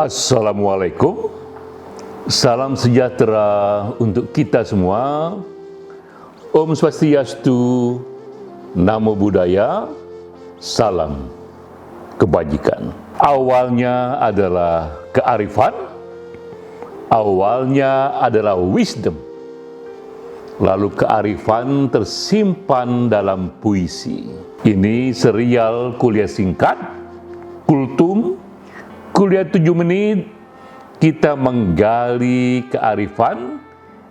Assalamualaikum, salam sejahtera untuk kita semua. Om Swastiastu, Namo Buddhaya, salam kebajikan. Awalnya adalah kearifan, awalnya adalah wisdom, lalu kearifan tersimpan dalam puisi. Ini serial kuliah singkat, Kultum, kuliah 7 menit, kita menggali kearifan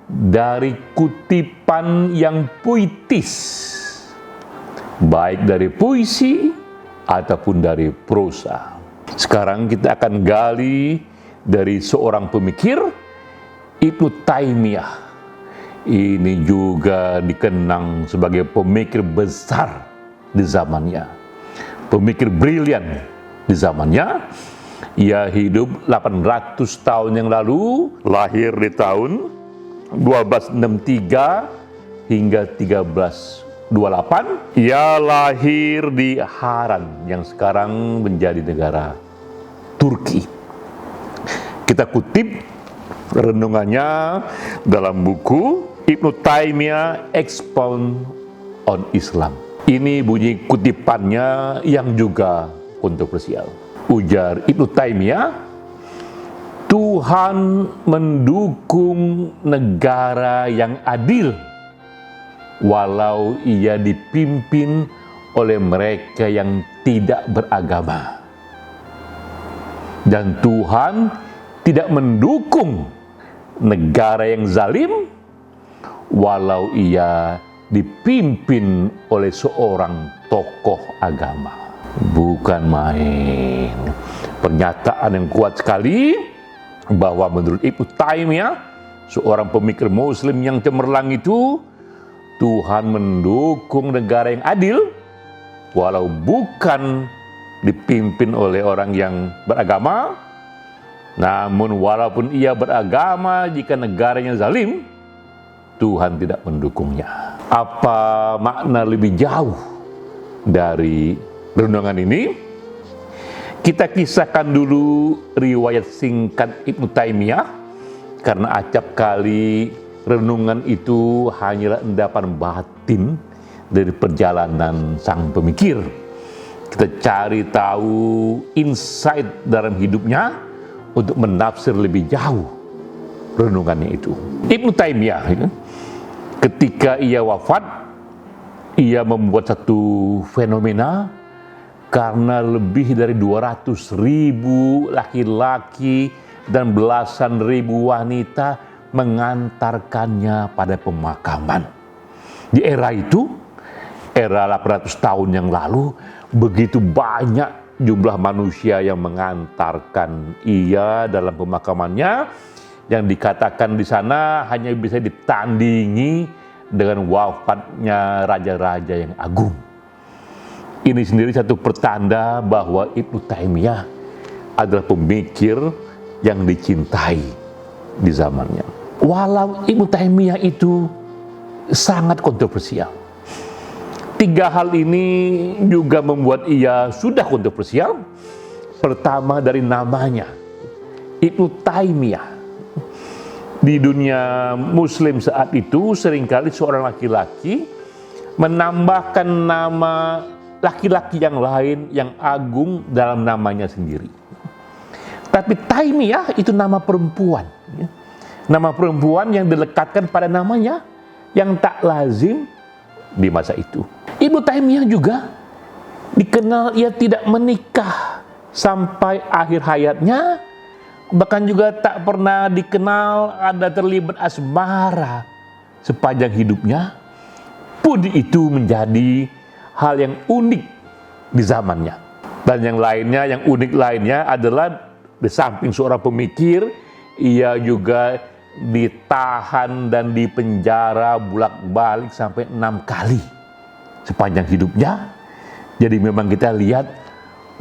dari kutipan yang puitis, baik dari puisi ataupun dari prosa. Sekarang kita akan gali dari seorang pemikir, Ibnu Taimiyah. Ini juga dikenang sebagai pemikir besar di zamannya, pemikir brilian di zamannya. Ia hidup 800 tahun yang lalu, lahir di tahun 1263 hingga 1328. Ia lahir di Haran yang sekarang menjadi negara Turki. Kita kutip renungannya dalam buku Ibnu Taimiyah Expound on Islam. Ini bunyi kutipannya yang juga kontroversial. Ujar Ibnu Taimiyah, Tuhan mendukung negara yang adil walau ia dipimpin oleh mereka yang tidak beragama. Dan Tuhan tidak mendukung negara yang zalim walau ia dipimpin oleh seorang tokoh agama. Bukan main. Pernyataan yang kuat sekali bahwa menurut Ibnu Taimiyah, seorang pemikir Muslim yang cemerlang itu, Tuhan mendukung negara yang adil walau bukan dipimpin oleh orang yang beragama. Namun walaupun ia beragama, jika negaranya zalim, Tuhan tidak mendukungnya. Apa makna lebih jauh dari renungan ini? Kita kisahkan dulu riwayat singkat Ibnu Taimiyah, karena acap kali renungan itu hanyalah endapan batin dari perjalanan sang pemikir. Kita cari tahu insight dalam hidupnya untuk menafsir lebih jauh renungannya itu. Ibnu Taimiyah, ketika ia wafat, ia membuat satu fenomena karena lebih dari 200.000 laki-laki dan belasan ribu wanita mengantarkannya pada pemakaman. Di era itu, era 800 tahun yang lalu, begitu banyak jumlah manusia yang mengantarkan ia dalam pemakamannya, yang dikatakan di sana hanya bisa ditandingi dengan wafatnya raja-raja yang agung. Ini sendiri satu pertanda bahwa Ibnu Taimiyah adalah pemikir yang dicintai di zamannya. Walau Ibnu Taimiyah itu sangat kontroversial, 3 hal ini juga membuat ia sudah kontroversial. Pertama, dari namanya, Ibnu Taimiyah. Di dunia Muslim saat itu seringkali seorang laki-laki menambahkan nama laki-laki yang lain yang agung dalam namanya sendiri. Tapi Taimiyah itu nama perempuan, nama perempuan yang dilekatkan pada namanya yang tak lazim di masa itu. Ibnu Taimiyah juga dikenal ia tidak menikah sampai akhir hayatnya, bahkan juga tak pernah dikenal ada terlibat asmara sepanjang hidupnya. Pun itu menjadi hal yang unik di zamannya. Dan yang lainnya, yang unik lainnya adalah di samping seorang pemikir, ia juga ditahan dan dipenjara bolak-balik sampai 6 kali sepanjang hidupnya. Jadi memang kita lihat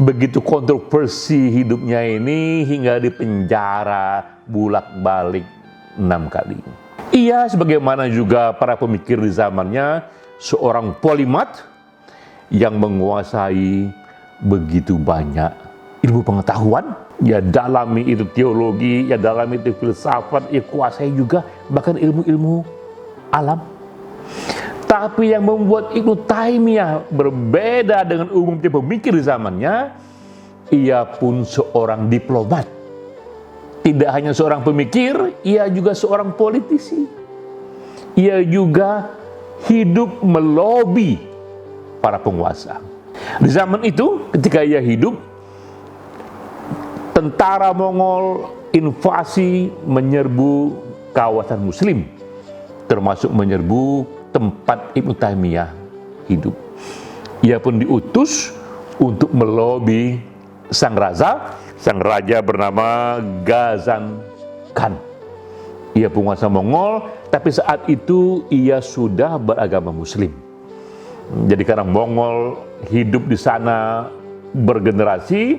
begitu kontroversi hidupnya ini hingga dipenjara bolak-balik 6 kali. Ia sebagaimana juga para pemikir di zamannya, seorang polimat yang menguasai begitu banyak ilmu pengetahuan ia dalami itu teologi, ia dalami itu filsafat, ia kuasai juga bahkan ilmu-ilmu alam. Tapi yang membuat Ibnu Taimiyah berbeda dengan umumnya pemikir di zamannya, ia pun seorang diplomat. Tidak hanya seorang pemikir, ia juga seorang politisi. Ia juga hidup melobi para penguasa. Di zaman itu, ketika ia hidup, tentara Mongol invasi menyerbu kawasan Muslim, termasuk menyerbu tempat Ibnu Taimiyah hidup. Ia pun diutus untuk melobi sang raja bernama Ghazan Khan. Ia penguasa Mongol, tapi saat itu ia sudah beragama Muslim. Jadi karena Mongol hidup di sana bergenerasi,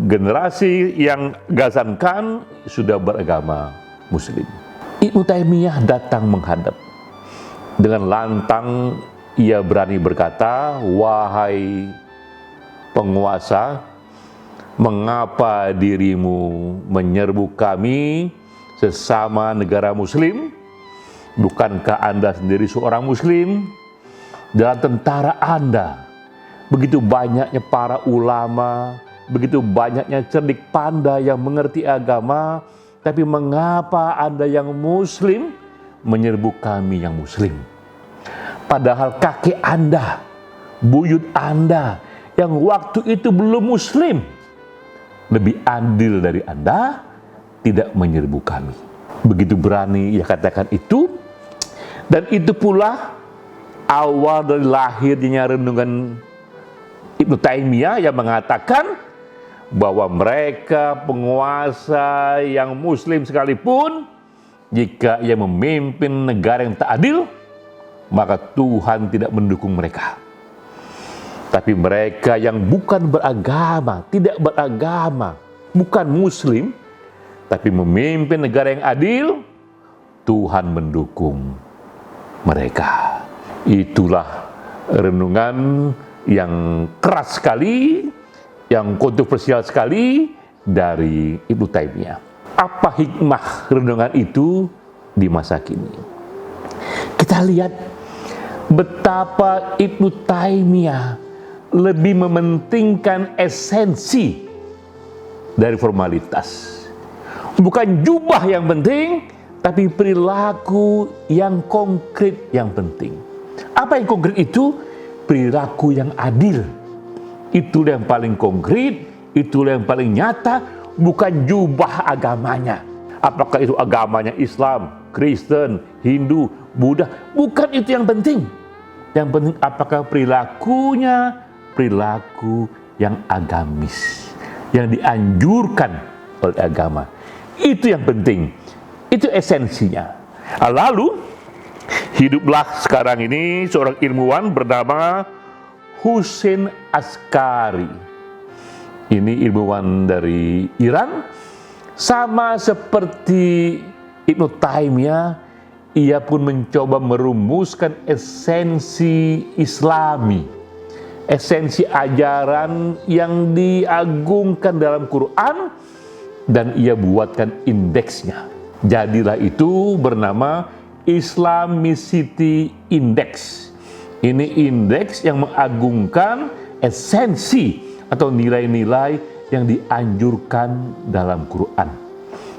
generasi yang Ghazan Khan sudah beragama Muslim. Ibnu Taimiyah datang menghadap. Dengan lantang ia berani berkata, "Wahai penguasa, mengapa dirimu menyerbu kami sesama negara Muslim? Bukankah Anda sendiri seorang Muslim? Dalam tentara Anda begitu banyaknya para ulama, begitu banyaknya cerdik pandai yang mengerti agama, tapi mengapa Anda yang Muslim menyerbu kami yang Muslim? Padahal kakek Anda, buyut Anda yang waktu itu belum Muslim, lebih adil dari Anda, tidak menyerbu kami." Begitu berani ia katakan itu, dan itu pula awal dari lahirnya renungan Ibnu Taimiyah yang mengatakan bahwa mereka penguasa yang Muslim sekalipun, jika ia memimpin negara yang tak adil, maka Tuhan tidak mendukung mereka. Tapi mereka yang bukan beragama, tidak beragama, bukan Muslim, tapi memimpin negara yang adil, Tuhan mendukung mereka. Itulah renungan yang keras sekali, yang kontroversial sekali dari Ibnu Taimiyah. Apa hikmah renungan itu di masa kini? Kita lihat betapa Ibnu Taimiyah lebih mementingkan esensi dari formalitas. Bukan jubah yang penting, tapi perilaku yang konkret yang penting. Apa yang konkret itu? Perilaku yang adil. Itulah yang paling konkret, itulah yang paling nyata, bukan jubah agamanya. Apakah itu agamanya Islam, Kristen, Hindu, Buddha? Bukan itu yang penting. Yang penting apakah perilakunya perilaku yang agamis, yang dianjurkan oleh agama. Itu yang penting. Itu esensinya. Lalu hiduplah sekarang ini seorang ilmuwan bernama Hussein Askari. Ini ilmuwan dari Iran. Sama seperti Ibnu Taimiyah, ia pun mencoba merumuskan esensi Islami, esensi ajaran yang diagungkan dalam Quran, dan ia buatkan indeksnya. Jadilah itu bernama Islamicity Index. Ini indeks yang mengagungkan esensi atau nilai-nilai yang dianjurkan dalam Quran.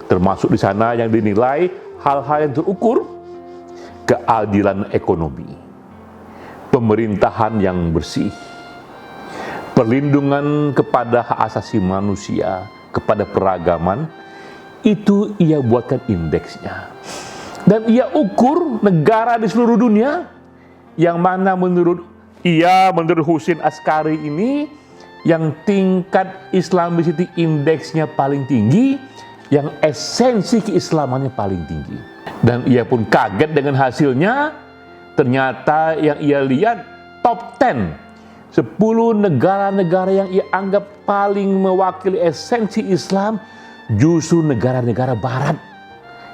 Termasuk di sana yang dinilai hal-hal yang terukur: keadilan ekonomi, pemerintahan yang bersih, perlindungan kepada hak asasi manusia, kepada peragaman. Itu ia buatkan indeksnya. Dan ia ukur negara di seluruh dunia yang mana menurut Hussein Askari ini yang tingkat Islamicity Index-nya paling tinggi, yang esensi keislamannya paling tinggi. Dan ia pun kaget dengan hasilnya. Ternyata yang ia lihat top 10 negara-negara yang ia anggap paling mewakili esensi Islam justru negara-negara barat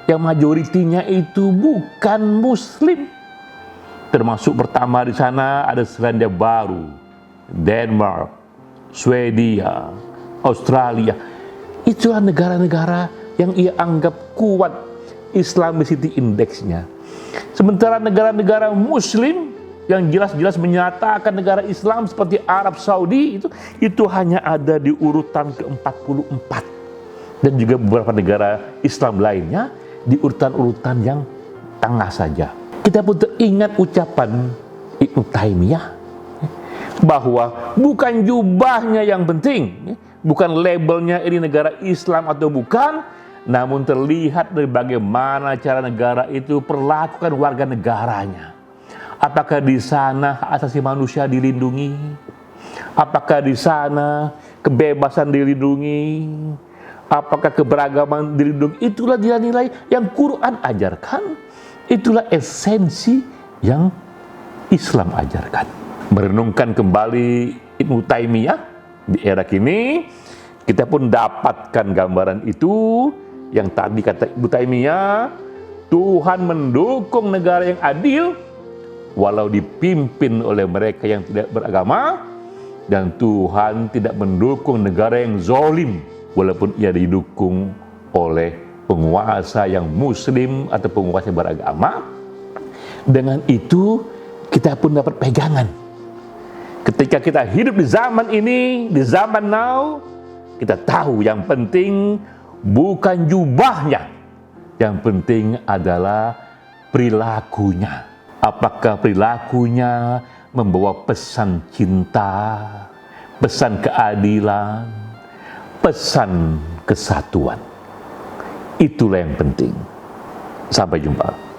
yang majoritinya itu bukan Muslim. Termasuk pertama di sana ada Selandia Baru, Denmark, Swedia, Australia. Itulah negara-negara yang ia anggap kuat Islamicity Index-nya. Sementara negara-negara Muslim yang jelas-jelas menyatakan negara Islam seperti Arab Saudi itu hanya ada di urutan ke-44, dan juga beberapa negara Islam lainnya di urutan-urutan yang tengah saja. Kita pun teringat ucapan Ibnu Taimiyah bahwa bukan jubahnya yang penting, bukan labelnya ini negara Islam atau bukan, namun terlihat dari bagaimana cara negara itu perlakukan warga negaranya. Apakah di sana hak asasi manusia dilindungi? Apakah di sana kebebasan dilindungi? Apakah keberagaman dilindungi? Itulah nilai-nilai yang Quran ajarkan. Itulah esensi yang Islam ajarkan. Merenungkan kembali Ibnu Taimiyah di era kini, kita pun dapatkan gambaran itu yang tadi kata Ibnu Taimiyah, Tuhan mendukung negara yang adil walau dipimpin oleh mereka yang tidak beragama, dan Tuhan tidak mendukung negara yang zalim walaupun ia didukung oleh penguasa yang muslim atau penguasa yang beragama. Dengan itu kita pun dapat pegangan. Ketika kita hidup di zaman ini, di zaman now, kita tahu yang penting bukan jubahnya, yang penting adalah perilakunya. Apakah perilakunya membawa pesan cinta, pesan keadilan, pesan kesatuan? Itulah yang penting. Sampai jumpa.